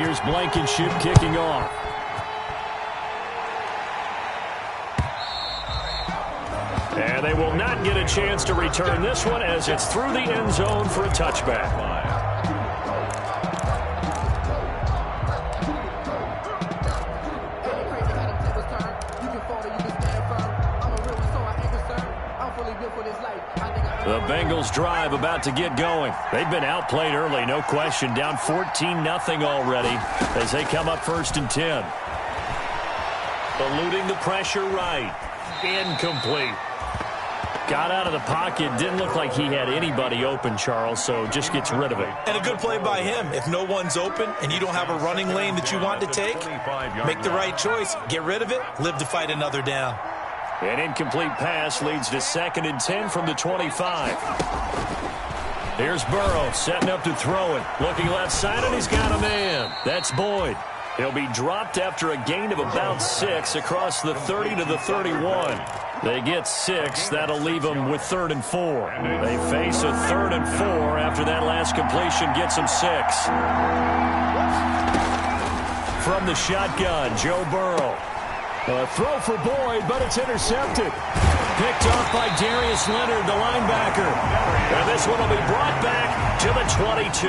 Here's Blankenship kicking off. And they will not get a chance to return this one as it's through the end zone for a touchback. The Bengals drive about to get going. They've been outplayed early, no question. Down 14-0 already as they come up 1st and 10. Eluding the pressure right. Incomplete. Got out of the pocket. Didn't look like he had anybody open, Charles, so just gets rid of it. And a good play by him. If no one's open and you don't have a running lane that you want to take, make the right choice. Get rid of it. Live to fight another down. An incomplete pass leads to 2nd and 10 from the 25. Here's Burrow setting up to throw it. Looking left side, and he's got a man. That's Boyd. He'll be dropped after a gain of about 6 across the 30 to the 31. They get 6. That'll leave them with 3rd and 4. They face a 3rd and 4 after that last completion gets them 6. From the shotgun, Joe Burrow. A throw for Boyd, but it's intercepted. Picked off by Darius Leonard, the linebacker. And this one will be brought back to the 22.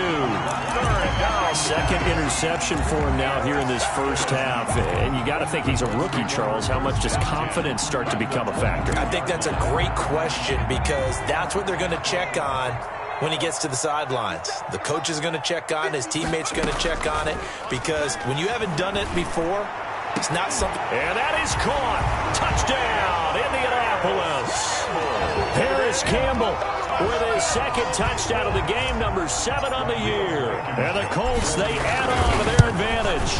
2nd interception for him now here in this first half. And you got to think he's a rookie, Charles. How much does confidence start to become a factor? I think that's a great question because that's what they're going to check on when he gets to the sidelines. The coach is going to check on, his teammates are going to check on it, because when you haven't done it before, it's not something. And that is caught. Touchdown, Indianapolis. Harris Campbell with his 2nd touchdown of the game, number 7 on the year. And the Colts, they add on to their advantage.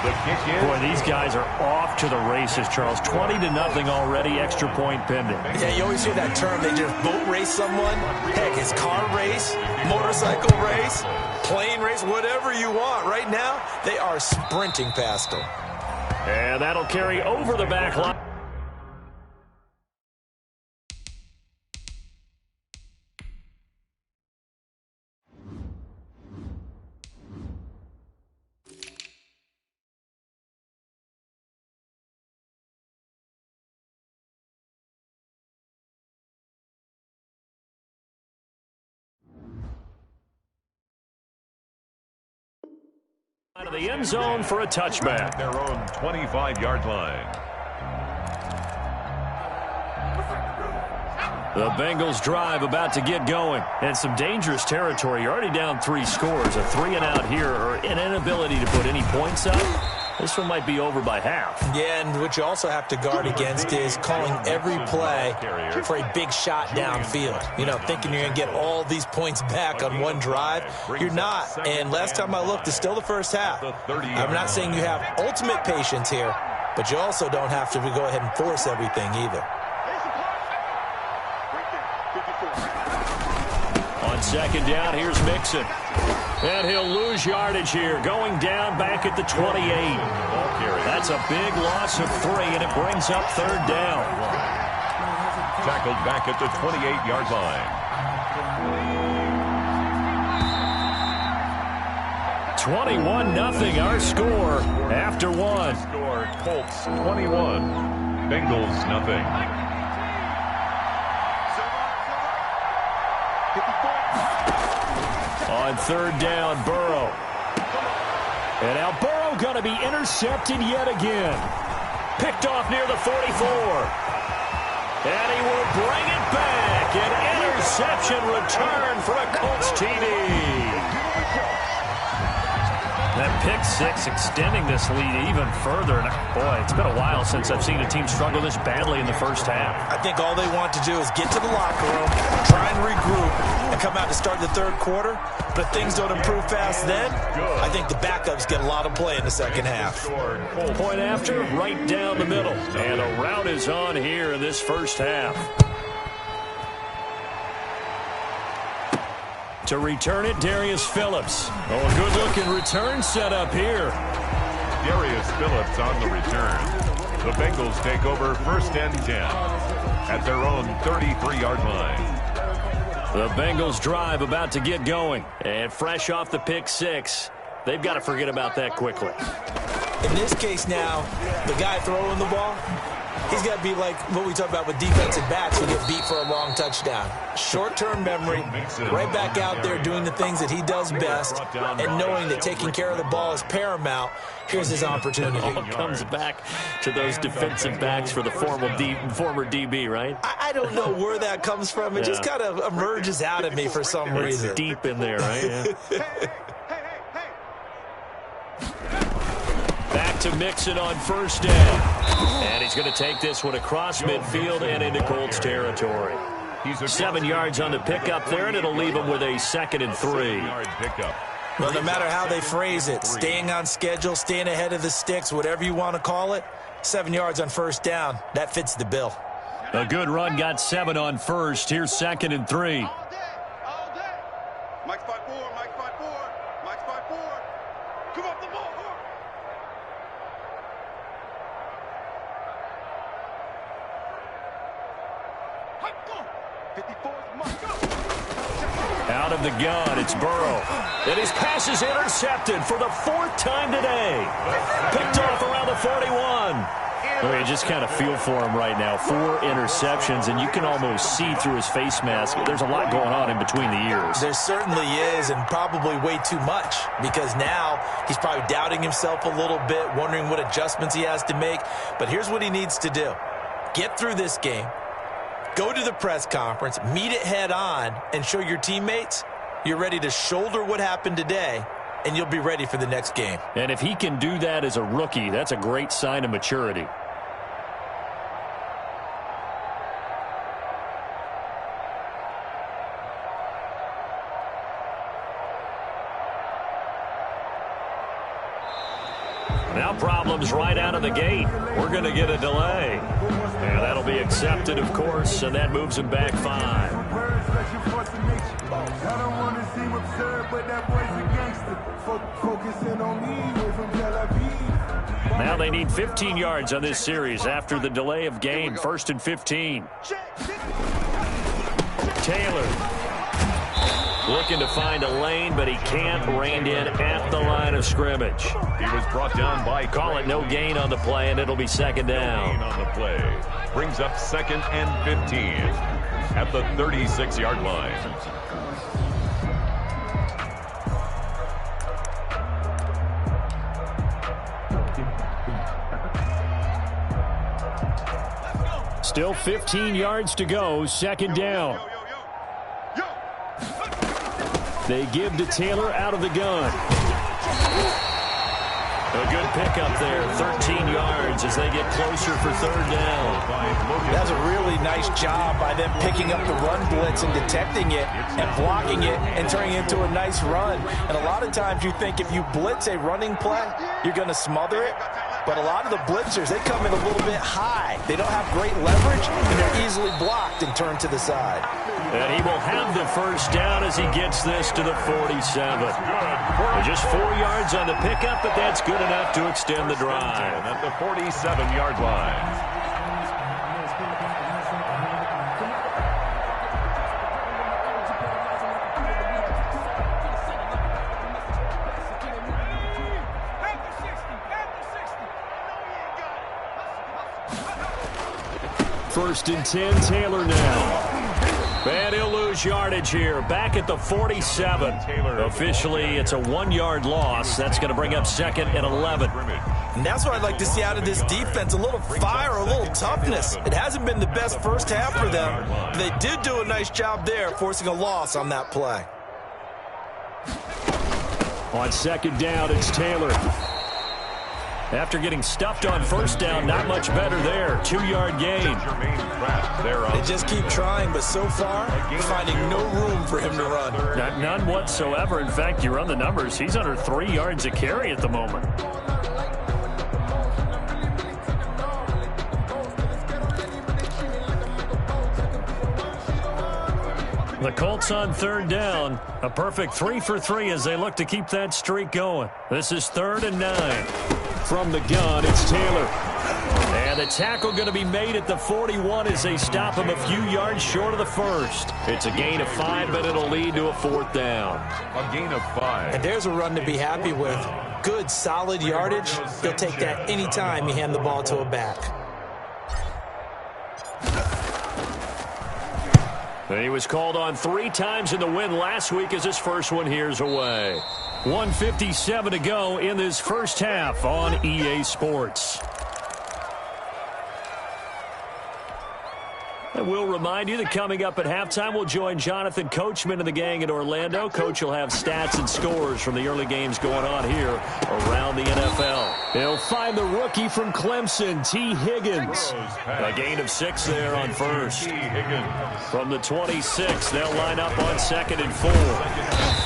Boy, these guys are off to the races, Charles. 20-0 already, extra point pending. Yeah, you always hear that term. They just boat race someone. Heck, it's car race, motorcycle race, plane race, whatever you want. Right now, they are sprinting past them. And that'll carry over the back line. Out of the end zone for a touchback. Their own 25-yard line. The Bengals drive about to get going. And some dangerous territory. You're already down 3 scores. A 3-and-out here, or an inability to put any points up. This one might be over by half. Yeah, and what you also have to guard against is calling every play for a big shot downfield. You know, thinking you're going to get all these points back on one drive. You're not. And last time I looked, it's still the first half. I'm not saying you have ultimate patience here, but you also don't have to go ahead and force everything either. On 2nd down, here's Mixon. And he'll lose yardage here, going down back at the 28. That's a big loss of 3, and it brings up 3rd down. Tackled back at the 28-yard line. 21-0 our score after 1. Score, Colts 21, Bengals nothing. On 3rd down, Burrow. And now Burrow going to be intercepted yet again. Picked off near the 44. And he will bring it back. An interception return for a Colts TD. That pick 6 extending this lead even further. And boy, it's been a while since I've seen a team struggle this badly in the first half. I think all they want to do is get to the locker room, try and regroup, and come out to start the 3rd quarter. But if things don't improve fast then, I think the backups get a lot of play in the 2nd half. Point after, right down the middle. And a rout is on here in this first half. To return it, Darius Phillips. Oh, a good-looking return set up here. Darius Phillips on the return. The Bengals take over 1st and 10 at their own 33-yard line. The Bengals drive about to get going. And fresh off the pick six, they've got to forget about that quickly. In this case now, the guy throwing the ball, he's got to be like what we talk about with defensive backs who get beat for a long touchdown. Short-term memory, right back out there doing the things that he does best, and knowing that taking care of the ball is paramount. Here's his opportunity. It all comes back to those defensive backs for the former DB, right? I don't know where that comes from. It just kind of emerges out of me for some reason. It's deep in there, right? Yeah. Back to Mixon on first down. And he's going to take this one across midfield and into Colts territory. 7 yards on the pickup there, and it'll leave him with a 2nd and 3. Well, no matter how they phrase it, staying on schedule, staying ahead of the sticks, whatever you want to call it, 7 yards on first down, that fits the bill. A good run got 7 on first. Here's 2nd and 3. Mike's 5-4, Mike's 5-4, Mike's 5-4. Come off the ball. Out of the gun, it's Burrow. And his pass is intercepted for the 4th time today. Picked off around the 41. Well, you just kind of feel for him right now. 4 interceptions, and you can almost see through his face mask. There's a lot going on in between the ears. There certainly is, and probably way too much, because now he's probably doubting himself a little bit, wondering what adjustments he has to make. But here's what he needs to do. Get through this game. Go to the press conference, meet it head on, and show your teammates you're ready to shoulder what happened today, and you'll be ready for the next game. And if he can do that as a rookie, that's a great sign of maturity. Now problems right out of the gate. We're going to get a delay. And that'll be accepted, of course, and that moves him back 5. Now they need 15 yards on this series after the delay of game. 1st and 15. Taylor looking to find a lane, but he can't. Reined in at the line of scrimmage. He was brought down by Call it no gain on the play, and it'll be 2nd down. on the play. Brings up 2nd and 15 at the 36-yard line. Still 15 yards to go. 2nd down. They give to Taylor out of the gun. A good pickup there, 13 yards as they get closer for 3rd down. That's a really nice job by them picking up the run blitz and detecting it and blocking it and turning it into a nice run. And a lot of times you think if you blitz a running play, you're going to smother it. But a lot of the blitzers, they come in a little bit high. They don't have great leverage, and they're easily blocked and turned to the side. And he will have the 1st down as he gets this to the 47. Just 4 yards on the pickup, but that's good enough to extend the drive. At the 47-yard line. First and 10, Taylor now. And he'll lose yardage here. Back at the 47. Officially, it's a 1-yard loss. That's going to bring up 2nd and 11. And that's what I'd like to see out of this defense, a little fire, a little toughness. It hasn't been the best first half for them. But they did do a nice job there, forcing a loss on that play. On 2nd down, it's Taylor. After getting stuffed on 1st down, not much better there. 2-yard gain. They just keep trying, but so far, finding no room for him to run. None whatsoever. In fact, you run the numbers. He's under 3 yards a carry at the moment. The Colts on 3rd down. A perfect 3 for 3 as they look to keep that streak going. This is 3rd and 9. From the gun, it's Taylor. And the tackle going to be made at the 41 as they stop him a few yards short of the first. It's a gain of 5, but it'll lead to a 4th down. A gain of 5. And there's a run to be happy with. Good, solid yardage. He'll take that anytime you hand the ball to a back. He was called on 3 times in the win last week as his first one here's away. 1:57 to go in this first half on EA Sports. And we'll remind you that coming up at halftime, we'll join Jonathan Coachman and the gang in Orlando. Coach will have stats and scores from the early games going on here around the NFL. He'll find the rookie from Clemson, T. Higgins. A gain of 6 there on first. From the 26, they'll line up on 2nd and 4.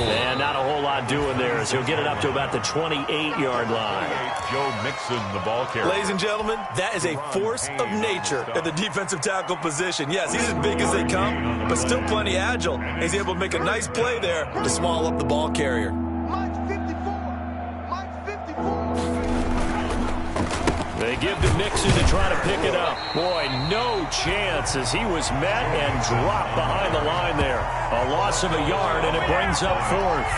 And not a whole lot doing there as he'll get it up to about the 28-yard line. Joe Mixon, the ball carrier. Ladies and gentlemen, that is a force of nature at the defensive tackle position. Yes, he's as big as they come, but still plenty agile. He's able to make a nice play there to swallow up the ball carrier. Mike's 54. Mike's 54. They give to Mixon to try to pick it up. Boy, no chance as he was met and dropped behind the line there. A loss of a yard, and it brings up 4th.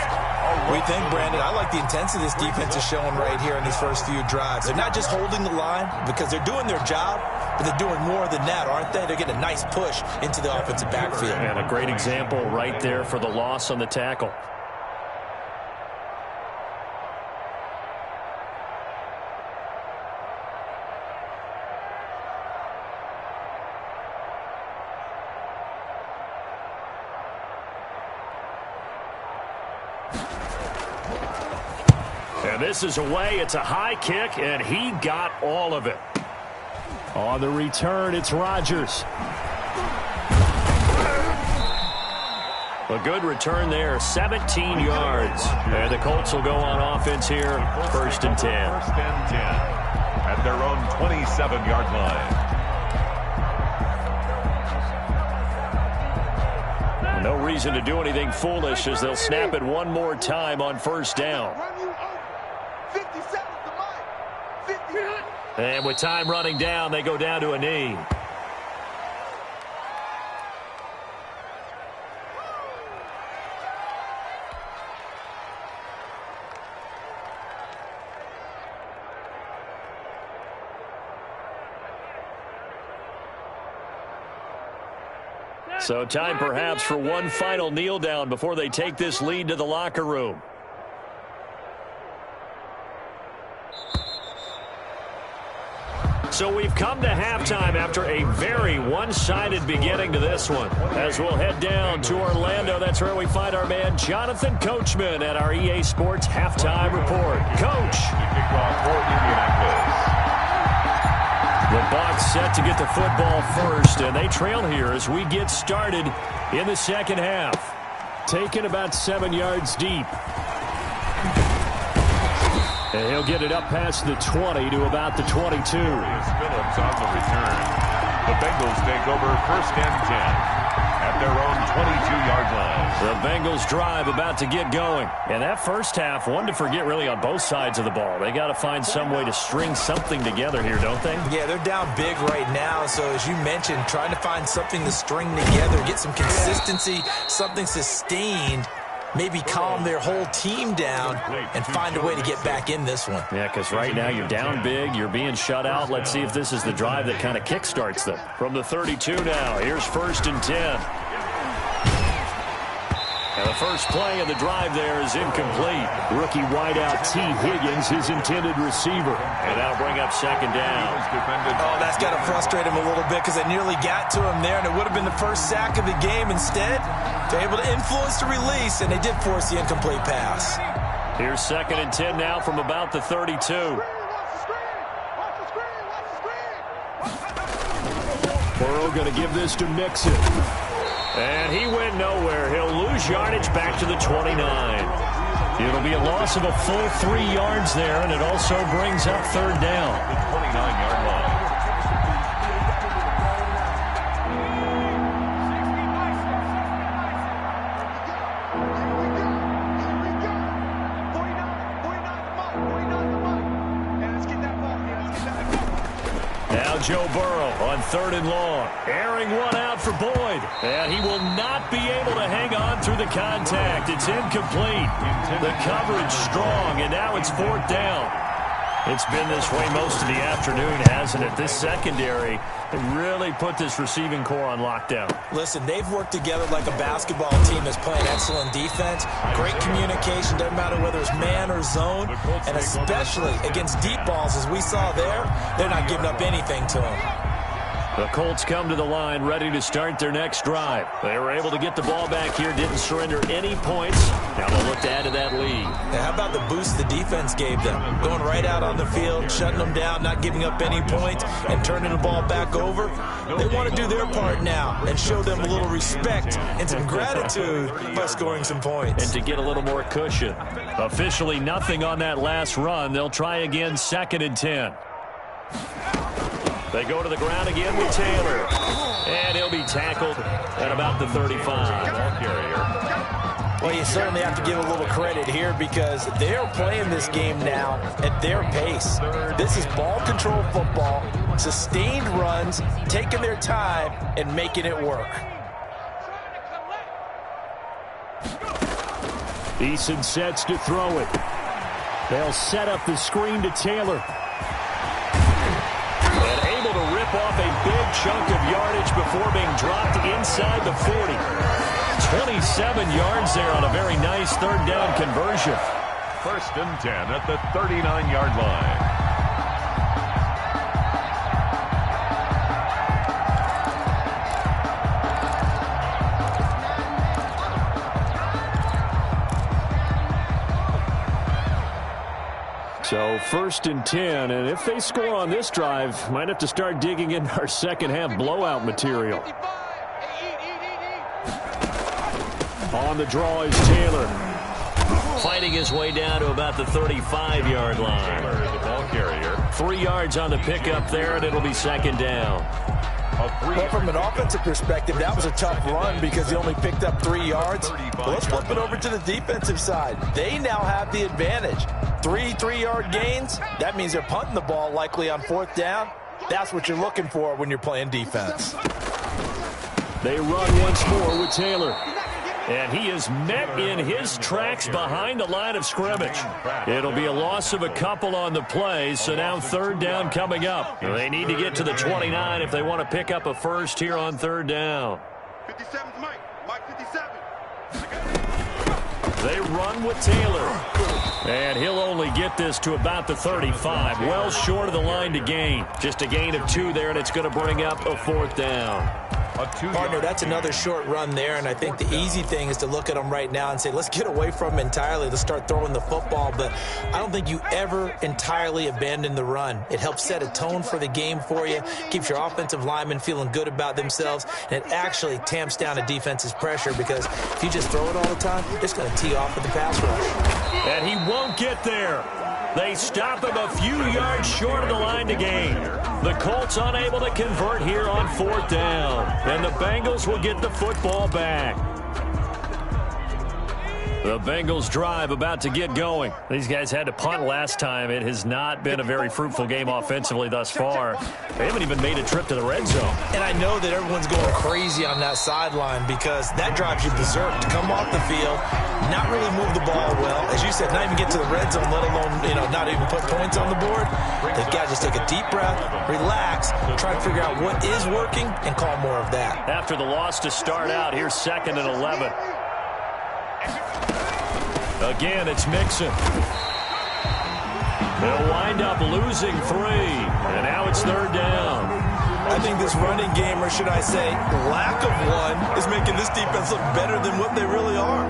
We think, Brandon, I like the intensity this defense is showing right here in these first few drives. They're not just holding the line because they're doing their job, but they're doing more than that, aren't they? They're getting a nice push into the offensive backfield. And a great example right there for the loss on the tackle. And this is away. It's a high kick, and he got all of it. On the return, it's Rodgers. A good return there, 17 yards. And the Colts will go on offense here, 1st and 10. 1st and 10 at their own 27-yard line. No reason to do anything foolish as they'll snap it one more time on 1st down. And with time running down, they go down to a knee. So time perhaps for one final kneel down before they take this lead to the locker room. So we've come to halftime after a very one-sided beginning to this one. As we'll head down to Orlando, that's where we find our man Jonathan Coachman at our EA Sports Halftime Report. Coach. The Bucs set to get the football first, and they trail here as we get started in the second half. Taken about 7 yards deep. And he'll get it up past the 20 to about the 22. Phillips on the return. The Bengals take over 1st and 10 at their own 22-yard line. The Bengals drive about to get going. And that first half, one to forget really on both sides of the ball. They got to find some way to string something together here, don't they? Yeah, they're down big right now. So as you mentioned, trying to find something to string together, get some consistency, something sustained. Maybe calm their whole team down and find a way to get back in this one. Yeah, because right now you're down big, you're being shut out. Let's see if this is the drive that kind of kickstarts them. From the 32 now, here's 1st and 10. And the first play of the drive there is incomplete. Rookie wideout T. Higgins, his intended receiver. And that'll bring up 2nd down. Oh, that's got to frustrate him a little bit because they nearly got to him there, and it would have been the first sack of the game. Instead, they're able to influence the release, and they did force the incomplete pass. Here's 2nd and 10 now from about the 32. Burrow going to give this to Mixon. And he went nowhere. He'll lose yardage back to the 29. It'll be a loss of a full 3 yards there, and it also brings up 3rd down. The 29-yard line. Now Joe Burrow on 3rd and long. Airing one out for Boyd. And he will not be able to hang on through the contact. It's incomplete. The coverage strong, and now it's 4th down. It's been this way most of the afternoon, hasn't it? This secondary really put this receiving core on lockdown. Listen, they've worked together like a basketball team that's playing excellent defense. Great communication, doesn't matter whether it's man or zone. And especially against deep balls, as we saw there, they're not giving up anything to them. The Colts come to the line ready to start their next drive. They were able to get the ball back here, didn't surrender any points. Now they'll look to add to that lead. Now, how about the boost the defense gave them? Going right out on the field, shutting them down, not giving up any points, and turning the ball back over. They want to do their part now and show them a little respect and some gratitude by scoring some points. And to get a little more cushion. Officially nothing on that last run. They'll try again, 2nd and 10. They go to the ground again with Taylor. And he'll be tackled at about the 35. Ball carrier. Well, you certainly have to give a little credit here because they're playing this game now at their pace. This is ball control football, sustained runs, taking their time, and making it work. Eason sets to throw it. They'll set up the screen to Taylor. Off a big chunk of yardage before being dropped inside the 40. 27 yards there on a very nice 3rd down conversion. 1st and 10 at the 39-yard line. So 1st and 10, and if they score on this drive, might have to start digging in our second half blowout material. On the draw is Taylor. Fighting his way down to about the 35-yard line. The ball carrier. 3 yards on the pickup there, and it'll be 2nd down. Well, from an offensive perspective, that was a tough run because he only picked up 3 yards. But let's flip it over to the defensive side. They now have the advantage. 3 3-yard gains, that means they're punting the ball likely on 4th down. That's what you're looking for when you're playing defense. They run once more with Taylor. And he is met in his tracks behind the line of scrimmage. It'll be a loss of a couple on the play, so now 3rd down coming up. They need to get to the 29 if they want to pick up a first here on 3rd down. 57's Mike. Mike 57. They run with Taylor. And he'll only get this to about the 35. Well short of the line to gain. Just a gain of 2 there, and it's going to bring up a 4th down. Partner, that's another short run there, and I think the easy thing is to look at them right now and say, let's get away from them entirely. Let's start throwing the football, but I don't think you ever entirely abandon the run. It helps set a tone for the game for you, keeps your offensive linemen feeling good about themselves, and it actually tamps down a defense's pressure because if you just throw it all the time, it's going to tee off with the pass rush. And he won't get there. They stop him a few yards short of the line to gain. The Colts unable to convert here on 4th down. And the Bengals will get the football back. The Bengals drive about to get going. These guys had to punt last time. It has not been a very fruitful game offensively thus far. They haven't even made a trip to the red zone. And I know that everyone's going crazy on that sideline because that drives you berserk to come off the field, not really move the ball well. As you said, not even get to the red zone, let alone, not even put points on the board. They've got to just take a deep breath, relax, try to figure out what is working, and call more of that. After the loss to start out, here's 2nd and 11. Again, it's Mixon. They'll wind up losing 3, and now it's 3rd down. I think this running game, or should I say lack of one, is making this defense look better than what they really are.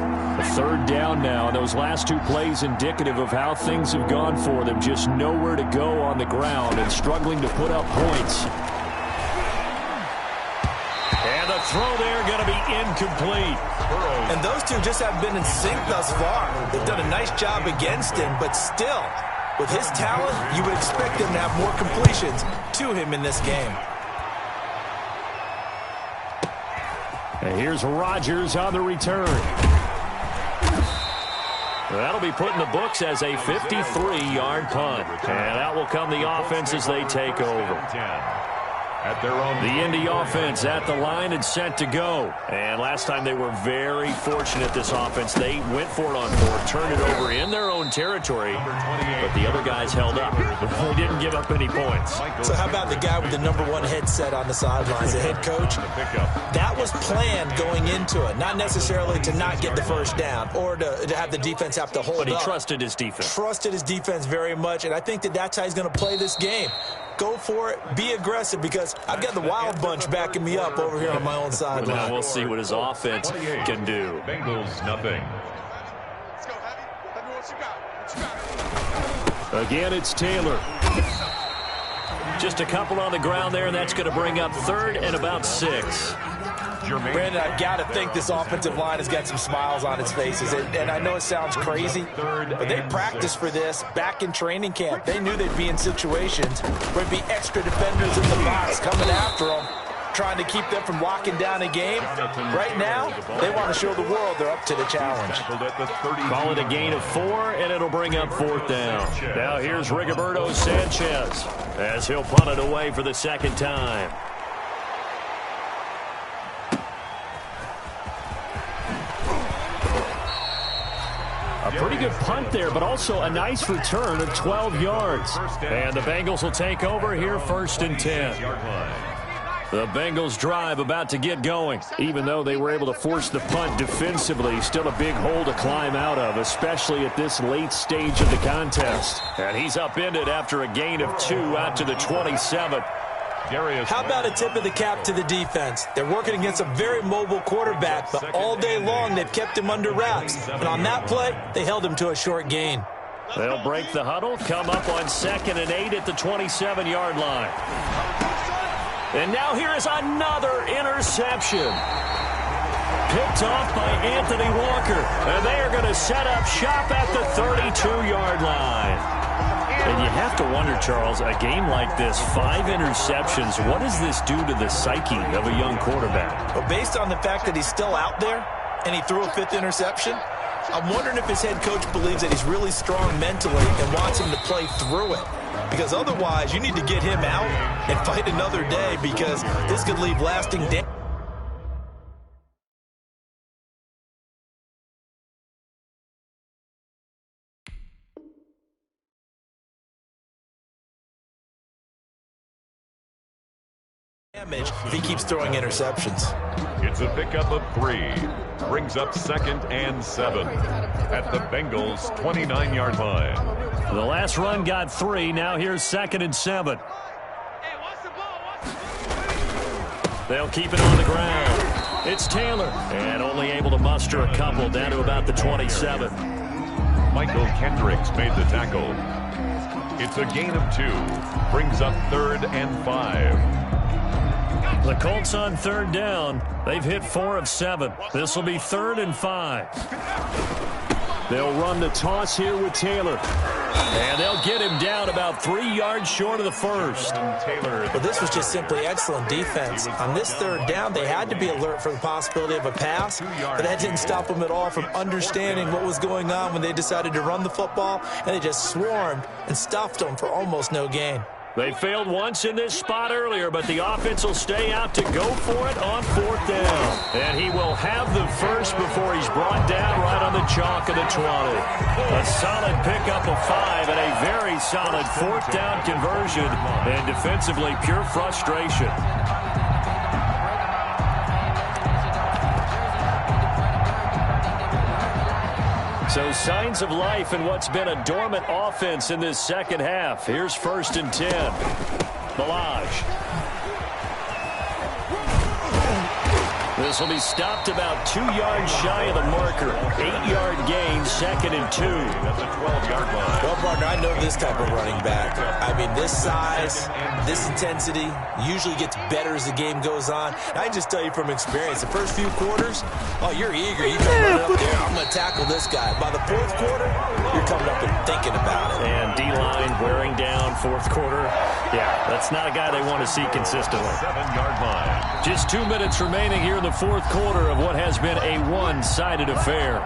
3rd down now. Those last 2 plays indicative of how things have gone for them. Just nowhere to go on the ground and struggling to put up points. And the throw there going to be incomplete. And those two just haven't been in sync thus far. They've done a nice job against him, but still, with his talent, you would expect him to have more completions to him in this game. And here's Rodgers on the return. That'll be put in the books as a 53-yard punt. And that will come the offense as they take over. At their own. The Indy offense at the line and set to go. And last time they were very fortunate, this offense. They went for it on fourth, turned it over in their own territory, but the other guys held up. They didn't give up any points. So how about the guy with the #1 headset on the sidelines, the head coach? That was planned going into it, not necessarily to not get the first down or to have the defense have to hold up. But he trusted his defense. Trusted his defense very much, and I think that's how he's going to play this game. Go for it. Be aggressive, because I've got the wild bunch backing me up over here on my own sideline. Now we'll see what his offense can do. Bengals nothing. Let's go, Heavy. Tell me what you got. What you got? Again, it's Taylor. Just a couple on the ground there, and that's going to bring up third and about 6. Brandon, I've got to think this offensive line has got some smiles on its faces. And I know it sounds crazy, but they practiced for this back in training camp. They knew they'd be in situations where there'd be extra defenders in the box coming after them, trying to keep them from locking down a game. Right now, they want to show the world they're up to the challenge. Call it a gain of 4, and it'll bring up 4th down. Now here's Rigoberto Sanchez as he'll punt it away for the second time. A pretty good punt there, but also a nice return of 12 yards. And the Bengals will take over here, 1st and 10. The Bengals drive about to get going. Even though they were able to force the punt defensively, still a big hole to climb out of, especially at this late stage of the contest. And he's upended after a gain of 2 out to the 27. How about a tip of the cap to the defense? They're working against a very mobile quarterback, but all day long they've kept him under wraps. And on that play, they held him to a short gain. They'll break the huddle, come up on 2nd and 8 at the 27-yard line. And now here is another interception. Picked off by Anthony Walker. And they are going to set up shop at the 32-yard line. And you have to wonder, Charles, a game like this, 5 interceptions, what does this do to the psyche of a young quarterback? Well, based on the fact that he's still out there and he threw a 5th interception, I'm wondering if his head coach believes that he's really strong mentally and wants him to play through it. Because otherwise, you need to get him out and fight another day, because this could leave lasting damage. If he keeps throwing interceptions. It's a pickup of 3. Brings up 2nd and 7 at the Bengals' 29-yard line. The last run got 3. Now here's 2nd and 7. They'll keep it on the ground. It's Taylor, and only able to muster a couple down to about the 27. Michael Kendricks made the tackle. It's a gain of 2. Brings up 3rd and 5. The Colts on 3rd down. They've hit 4 of 7. This will be 3rd and 5. They'll run the toss here with Taylor. And they'll get him down about 3 yards short of the first. Well, this was just simply excellent defense. On this 3rd down, they had to be alert for the possibility of a pass, but that didn't stop them at all from understanding what was going on when they decided to run the football, and they just swarmed and stuffed them for almost no gain. They failed once in this spot earlier, but the offense will stay out to go for it on 4th down. And he will have the first before he's brought down right on the chalk of the 20. A solid pickup of 5 and a very solid 4th down conversion. And defensively, pure frustration. So signs of life in what's been a dormant offense in this second half. Here's 1st and 10. Balaj. This will be stopped about 2 yards shy of the marker. 8-yard gain, 2nd and 2. That's a 12-yard line. Well, partner, I know this type of running back. I mean, this size, this intensity usually gets better as the game goes on. And I can just tell you from experience, the first few quarters, oh, you're eager. You come running up there, I'm going to tackle this guy. By the 4th quarter, you're coming up and thinking about it. And D-line wearing down 4th quarter. Yeah, that's not a guy they want to see consistently. 7-yard line. Just 2 minutes remaining here in the 4th quarter of what has been a one-sided affair.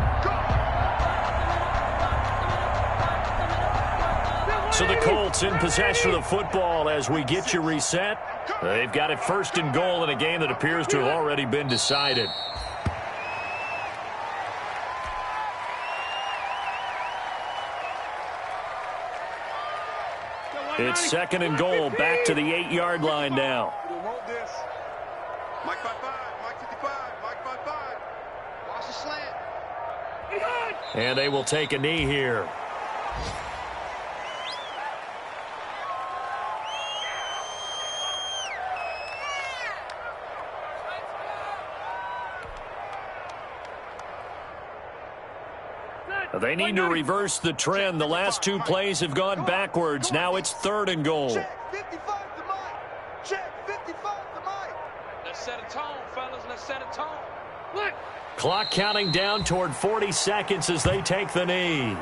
So the Colts in possession of the football as we get you reset. They've got it first and goal in a game that appears to have already been decided. It's second and goal, back to the 8-yard line now. Mike 55, Mike 55, Mike 55. Watch the slant. And they will take a knee here. They need to reverse the trend. The last two plays have gone backwards. Now it's third and goal. Check 55 to Mike. Check 55 to Mike. Let's set a tone, fellas. Let's set a tone. Look. Clock counting down toward 40 seconds as they take the knee.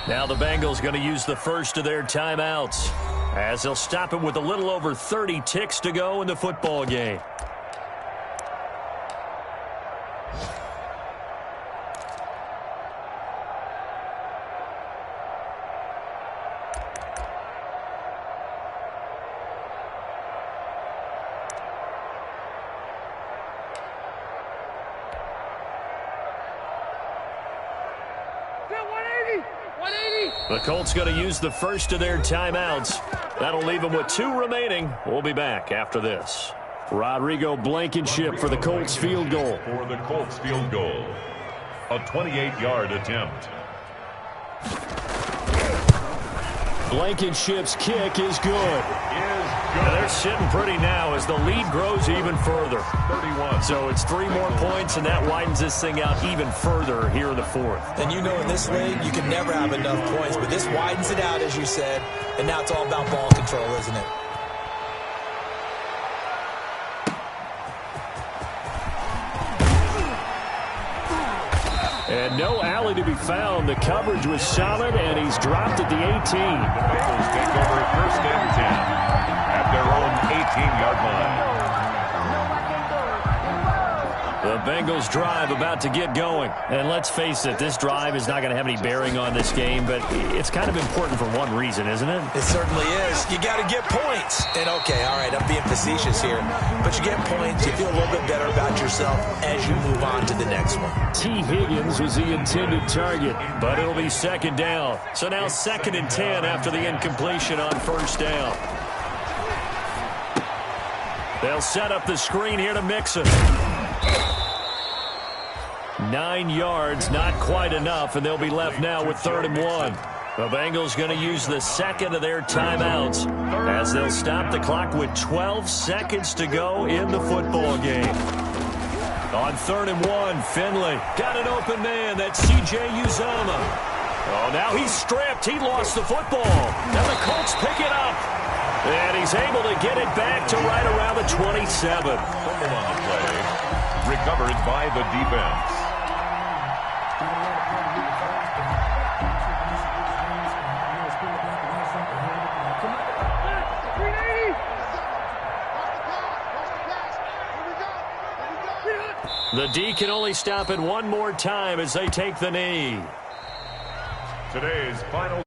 Now the Bengals going to use the first of their timeouts as they'll stop it with a little over 30 ticks to go in the football game. The Colts going to use the first of their timeouts. That'll leave them with 2 remaining. We'll be back after this. Rodrigo Blankenship for the Colts field goal. For the Colts field goal. A 28-yard attempt. Blankenship's kick is good. And they're sitting pretty now as the lead grows even further. 31. So it's 3 more points, and that widens this thing out even further here in the fourth. And you know in this league, you can never have enough points, but this widens it out, as you said, and now it's all about ball control, isn't it? And no alley to be found. The coverage was solid, and he's dropped at the 18. The Bengals take over first and 10 at their own 18-yard line. The Bengals drive about to get going. And let's face it, this drive is not going to have any bearing on this game, but it's kind of important for one reason, isn't it? It certainly is. You got to get points. And okay, all right, I'm being facetious here, but you get points, you feel a little bit better about yourself as you move on to the next one. T. Higgins was the intended target, but it'll be second down. So now second and 10 after the incompletion on first down. They'll set up the screen here to Mixon. 9 yards, not quite enough, and they'll be left now with 3rd and 1. The Bengals going to use the second of their timeouts as they'll stop the clock with 12 seconds to go in the football game. On 3rd and 1, Finley got an open man. That's C.J. Uzomah. Oh, now he's stripped. He lost the football. Now the Colts pick it up. And he's able to get it back to right around the 27. Fumble on the play. Recovered by the defense. The D can only stop it one more time as they take the knee. Today's final